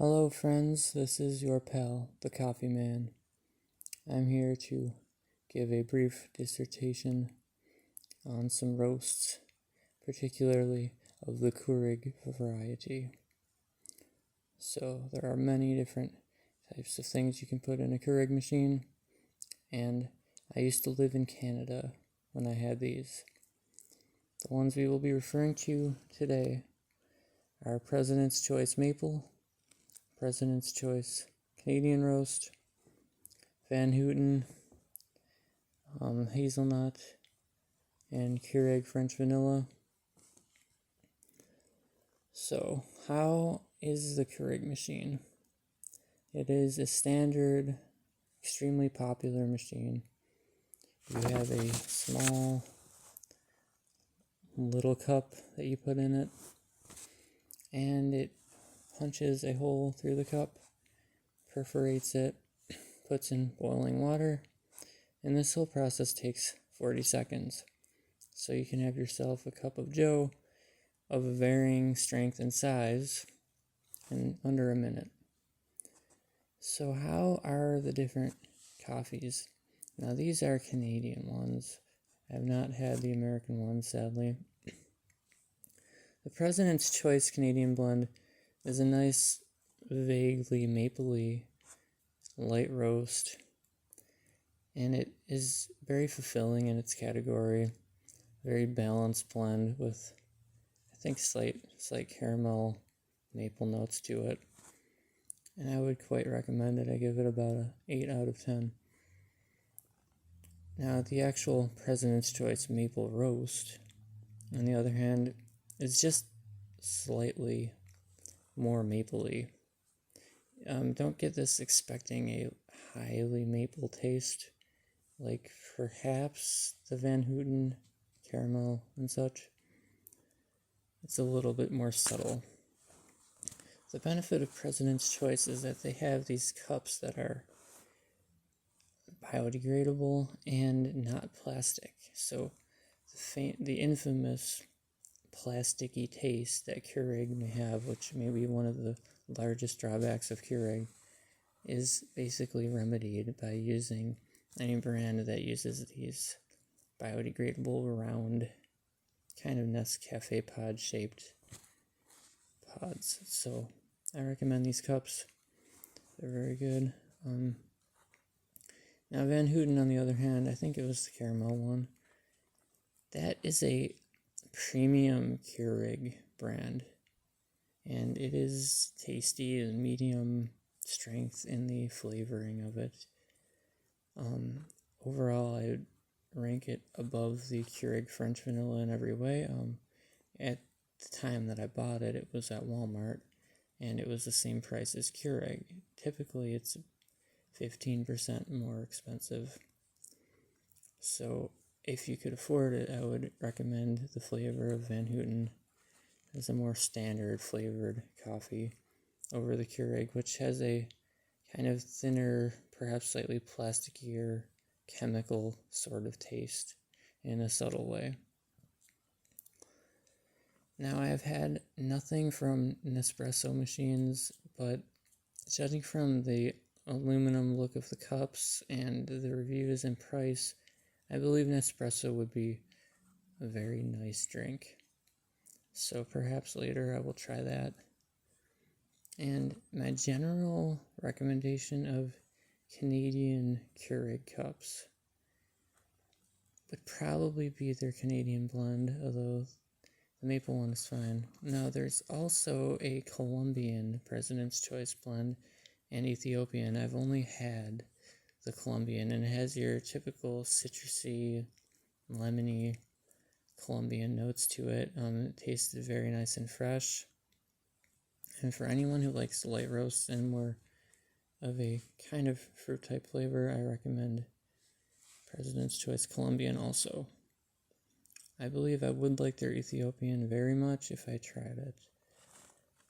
Hello friends, this is your pal, the Coffee Man. I'm here to give a brief dissertation on some roasts, particularly of the Keurig variety. So there are many different types of things you can put in a Keurig machine, and I used to live in Canada when I had these. The ones we will be referring to today are President's Choice Maple, President's Choice Canadian Roast, Van Heusen, Hazelnut, and Keurig French Vanilla. So, how is the Keurig machine? It is a standard, extremely popular machine. You have a small little cup that you put in it, and it punches a hole through the cup, perforates it, puts in boiling water, and this whole process takes 40 seconds. So you can have yourself a cup of joe of a varying strength and size in under a minute. So how are the different coffees? Now these are Canadian ones. I have not had the American ones, sadly. The President's Choice Canadian blend is a nice, vaguely mapley light roast, and it is very fulfilling in its category. Very balanced blend with, I think, slight caramel maple notes to it, and I would quite recommend it. I give it about an 8 out of 10. Now the actual President's Choice Maple Roast, on the other hand, is just slightly more mapley. Don't get this expecting a highly maple taste, like perhaps the Van Heusen caramel and such. It's a little bit more subtle. The benefit of President's Choice is that they have these cups that are biodegradable and not plastic. So the infamous plasticky taste that Keurig may have, which may be one of the largest drawbacks of Keurig, is basically remedied by using any brand that uses these biodegradable round kind of Nescafe pod shaped pods. So I recommend these cups. They're very good. Now Van Heusen, on the other hand, I think it was the caramel one. That is a premium Keurig brand, and it is tasty and medium strength in the flavoring of it. Overall, I would rank it above the Keurig French Vanilla in every way. At the time that I bought it, it was at Walmart, and it was the same price as Keurig. Typically, it's 15% more expensive. So if you could afford it, I would recommend the flavor of Van Heusen as a more standard flavored coffee over the Keurig, which has a kind of thinner, perhaps slightly plasticier, chemical sort of taste in a subtle way. Now, I have had nothing from Nespresso machines, but judging from the aluminum look of the cups and the reviews and price, I believe Nespresso would be a very nice drink. So perhaps later I will try that. And my general recommendation of Canadian Keurig cups would probably be their Canadian blend, although the maple one is fine. Now there's also a Colombian President's Choice blend and Ethiopian. I've only had the Colombian, and it has your typical citrusy, lemony Colombian notes to it. It tasted very nice and fresh. And for anyone who likes light roasts and more of a kind of fruit type flavor, I recommend President's Choice Colombian also. I believe I would like their Ethiopian very much if I tried it.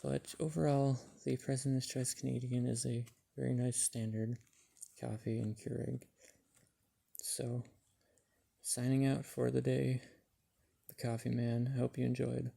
But overall, the President's Choice Canadian is a very nice standard coffee and Keurig. So, signing out for the day, the Coffee Man. I hope you enjoyed.